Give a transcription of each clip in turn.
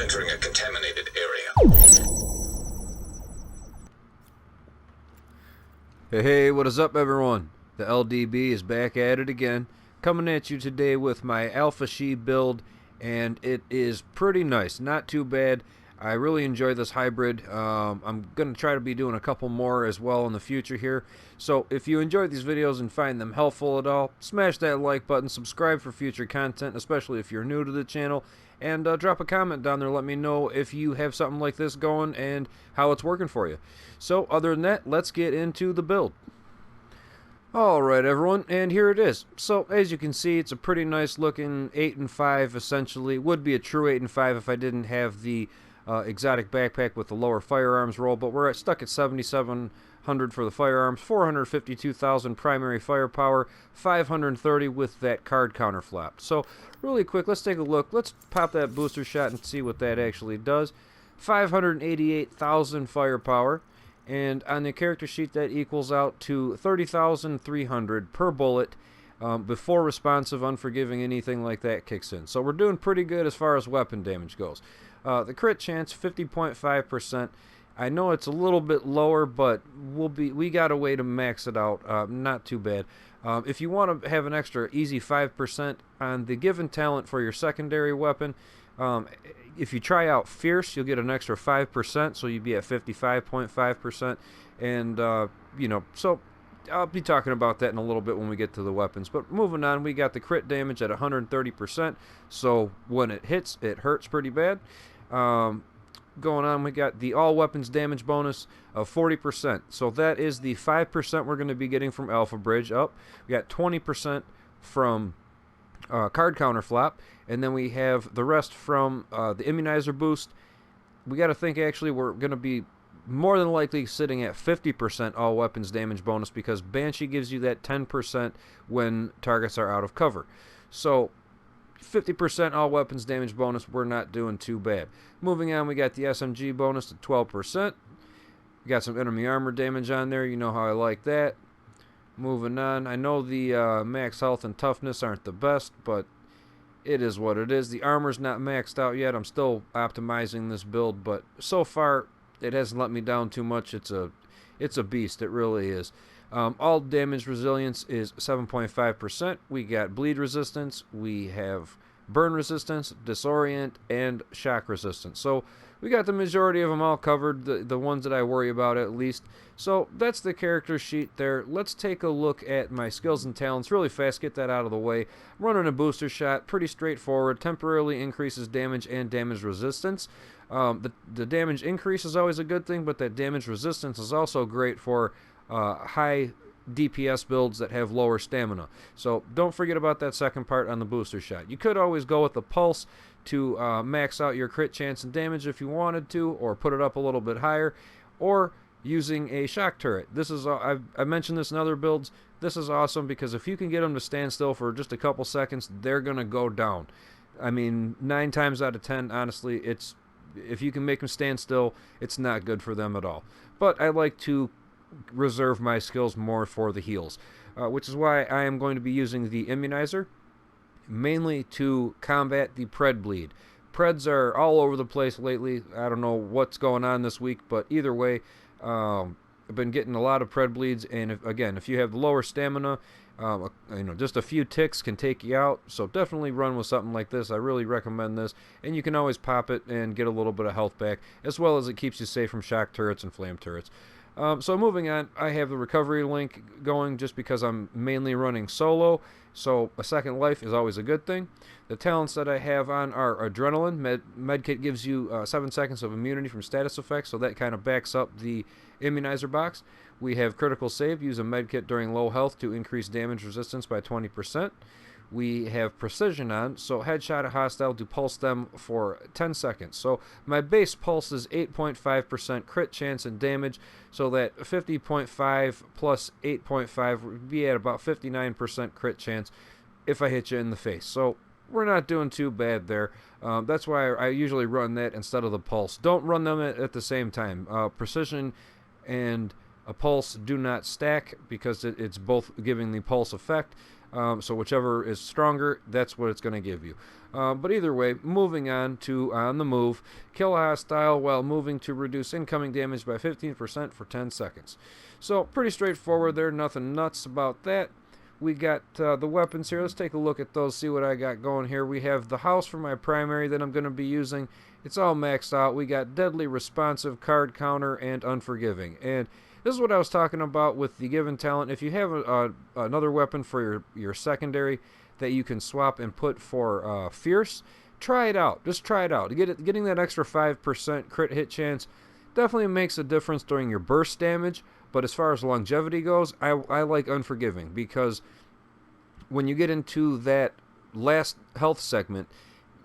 entering a contaminated area. Hey, what is up, everyone? The LDB is back at it again, coming at you today with my Alpha-Shee build, and it is pretty nice, not too bad. I really enjoy this hybrid. I'm going to try to be doing a couple more as well in the future here. So if you enjoyed these videos and find them helpful at all, smash that like button, subscribe for future content, especially if you're new to the channel, and drop a comment down there. Let me know if you have something like this going and how it's working for you. So other than that, let's get into the build. Alright everyone, and here it is. So as you can see, it's a pretty nice looking 8 and 5 essentially. It would be a true 8 and 5 if I didn't have the exotic backpack with the lower firearms roll, but we're stuck at 7,700 for the firearms, 452,000 primary firepower, 530 with that card counter flap. So really quick, let's take a look. Let's pop that booster shot and see what that actually does. 588,000 firepower, and on the character sheet that equals out to 30,300 per bullet before responsive, unforgiving, anything like that kicks in. So we're doing pretty good as far as weapon damage goes. The crit chance, 50.5%. I know it's a little bit lower, but we got a way to max it out. Not too bad. If you want to have an extra easy 5% on the given talent for your secondary weapon, if you try out Fierce, you'll get an extra 5%, so you'd be at 55.5%. And, you know, so I'll be talking about that in a little bit when we get to the weapons. But moving on, we got the crit damage at 130%, so when it hits, it hurts pretty bad. Going on, we got the all weapons damage bonus of 40%. So that is the 5% we're going to be getting from Alpha Bridge up. We got 20% from card counter flap, and then we have the rest from the immunizer boost. We got to think actually we're going to be more than likely sitting at 50% all weapons damage bonus, because Banshee gives you that 10% when targets are out of cover. So 50% all weapons damage bonus, we're not doing too bad. Moving on, we got the SMG bonus to 12%. We got some enemy armor damage on there, you know how I like that. Moving on, I know the max health and toughness aren't the best, but it is what it is. The armor's not maxed out yet. I'm still optimizing this build, but so far it hasn't let me down too much. It's a beast, it really is. All damage resilience is 7.5%. We got bleed resistance, we have burn resistance, disorient, and shock resistance. So we got the majority of them all covered, the ones that I worry about at least. So that's the character sheet there. Let's take a look at my skills and talents really fast, get that out of the way. I'm running a booster shot, pretty straightforward, temporarily increases damage and damage resistance. The damage increase is always a good thing, but that damage resistance is also great for high DPS builds that have lower stamina. So don't forget about that second part on the booster shot. You could always go with the pulse to max out your crit chance and damage if you wanted to, or put it up a little bit higher, or using a shock turret. This is I've mentioned this in other builds. This is awesome because if you can get them to stand still for just a couple seconds, they're gonna go down. I mean, 9 times out of 10, honestly, if you can make them stand still, it's not good for them at all. But I like to reserve my skills more for the heals, which is why I am going to be using the immunizer, mainly to combat the pred bleed. Preds are all over the place lately. I don't know what's going on this week, but either way, I've been getting a lot of pred bleeds, and if you have lower stamina, you know, just a few ticks can take you out. So definitely run with something like this. I really recommend this, and you can always pop it and get a little bit of health back, as well as it keeps you safe from shock turrets and flame turrets. So moving on, I have the recovery link going just because I'm mainly running solo, so a second life is always a good thing. The talents that I have on are Adrenaline. Medkit gives you 7 seconds of immunity from status effects, so that kind of backs up the immunizer box. We have Critical Save. Use a medkit during low health to increase damage resistance by 20%. We have Precision on, so headshot a hostile to pulse them for 10 seconds. So my base pulse is 8.5% crit chance and damage, so that 50.5 plus 8.5 would be at about 59% crit chance if I hit you in the face. So we're not doing too bad there. That's why I usually run that instead of the pulse. Don't run them at the same time. Precision and a pulse do not stack because it's both giving the pulse effect. So whichever is stronger, that's what it's going to give you. But either way, moving on to on the move, kill a hostile while moving to reduce incoming damage by 15% for 10 seconds. So pretty straightforward there, nothing nuts about that. We got the weapons here. Let's take a look at those, see what I got going here. We have the house for my primary that I'm going to be using. It's all maxed out. We got deadly, responsive, card counter, and unforgiving. And this is what I was talking about with the given talent. If you have another weapon for your secondary that you can swap and put for fierce, try it out. Just try it out. Getting that extra 5% crit hit chance definitely makes a difference during your burst damage. But as far as longevity goes, I like unforgiving, because when you get into that last health segment,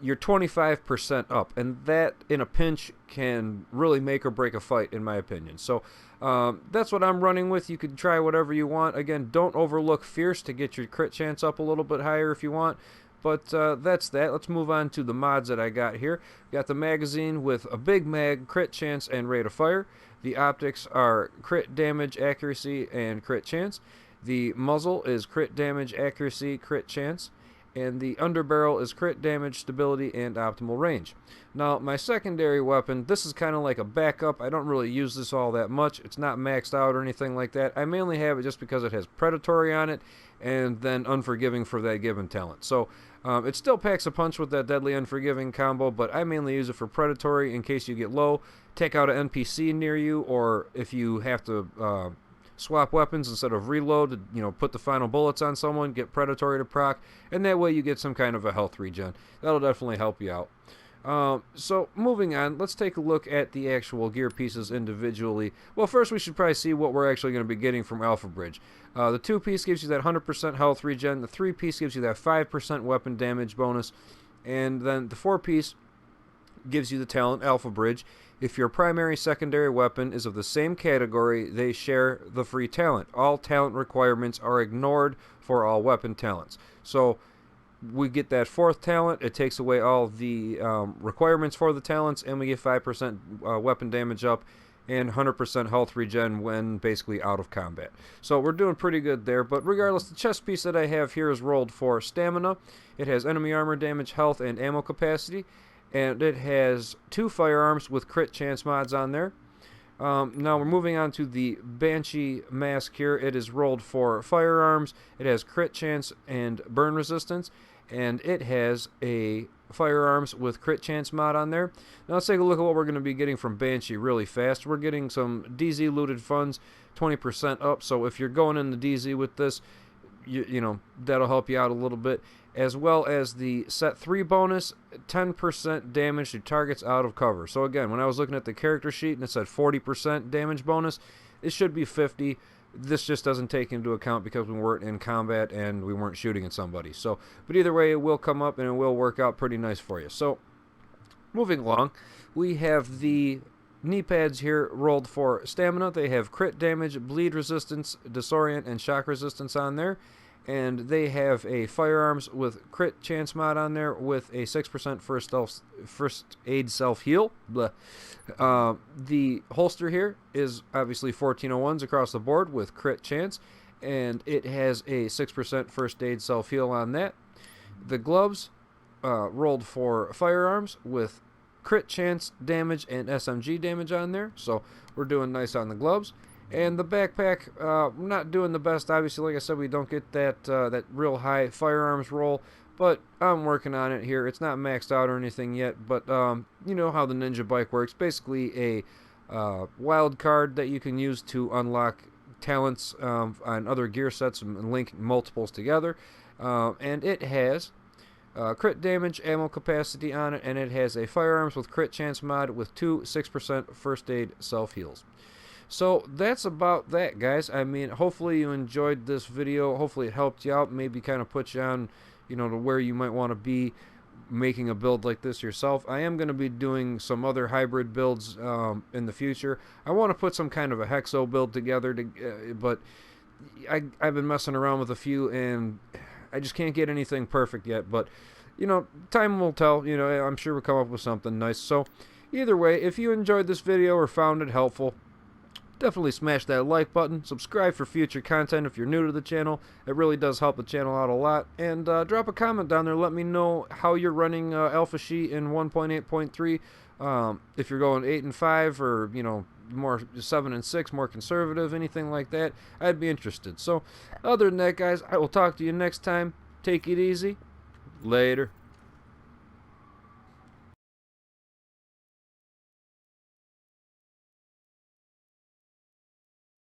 you're 25% up, and that in a pinch can really make or break a fight, in my opinion. So that's what I'm running with. You can try whatever you want. Again, don't overlook fierce to get your crit chance up a little bit higher if you want. But that's that. Let's move on to the mods that I got here. Got the magazine with a big mag, crit chance, and rate of fire. The optics are crit damage, accuracy, and crit chance. The muzzle is crit damage, accuracy, crit chance. And the underbarrel is crit damage, stability, and optimal range. Now, my secondary weapon, this is kind of like a backup. I don't really use this all that much. It's not maxed out or anything like that. I mainly have it just because it has predatory on it, and then unforgiving for that given talent. So it still packs a punch with that deadly unforgiving combo, but I mainly use it for predatory in case you get low, take out an NPC near you, or if you have to swap weapons instead of reload, put the final bullets on someone, get predatory to proc, and that way you get some kind of a health regen. That'll definitely help you out. So moving on, let's take a look at the actual gear pieces individually. Well, first we should probably see what we're actually going to be getting from Alpha-Bridge. The 2-piece gives you that 100% health regen, the 3-piece gives you that 5% weapon damage bonus, and then the 4-piece gives you the talent Alpha-Bridge. If your primary secondary weapon is of the same category, they share the free talent. All talent requirements are ignored for all weapon talents. So we get that 4th talent, it takes away all the requirements for the talents, and we get 5% weapon damage up and 100% health regen when basically out of combat. So we're doing pretty good there, but regardless, the chest piece that I have here is rolled for stamina. It has enemy armor damage, health, and ammo capacity, and it has 2 firearms with crit chance mods on there. Now we're moving on to the Banshee mask here. It is rolled for firearms, it has crit chance and burn resistance, and it has a firearms with crit chance mod on there. Now let's take a look at what we're going to be getting from Banshee really fast. We're getting some DZ looted funds, 20% up, so if you're going in the DZ with this, you know, that'll help you out a little bit, as well as the set 3 bonus, 10% damage to targets out of cover. So again, when I was looking at the character sheet and it said 40% damage bonus, it should be 50. This just doesn't take into account because we weren't in combat and we weren't shooting at somebody. So, but either way, it will come up and it will work out pretty nice for you. So, moving along, we have the knee pads here rolled for stamina. They have crit damage, bleed resistance, disorient, and shock resistance on there. And they have a firearms with crit chance mod on there with a 6% first aid self-heal. The holster here is obviously 1401s across the board with crit chance, and it has a 6% first aid self-heal on that. The gloves rolled for firearms with crit chance damage and SMG damage on there, so we're doing nice on the gloves. And the backpack, we're not doing the best. Obviously, like I said, we don't get that real high firearms roll, but I'm working on it here. It's not maxed out or anything yet, but you know how the Ninja Bike works. Basically a wild card that you can use to unlock talents on other gear sets and link multiples together. And it has crit damage, ammo capacity on it, and it has a firearms with crit chance mod with 2 6% first aid self-heals. So that's about that, guys. I mean, hopefully you enjoyed this video. Hopefully it helped you out, maybe kind of put you on, you know, to where you might want to be making a build like this yourself. I am going to be doing some other hybrid builds in the future. I want to put some kind of a hexo build together, but I've been messing around with a few, and I just can't get anything perfect yet. But, you know, time will tell. You know, I'm sure we'll come up with something nice. So either way, if you enjoyed this video or found it helpful, definitely smash that like button. Subscribe for future content if you're new to the channel. It really does help the channel out a lot. And drop a comment down there. Let me know how you're running Alpha-Shee in 1.8.3. If you're going 8 and 5, or more 7 and 6, more conservative, anything like that, I'd be interested. So, other than that, guys, I will talk to you next time. Take it easy. Later.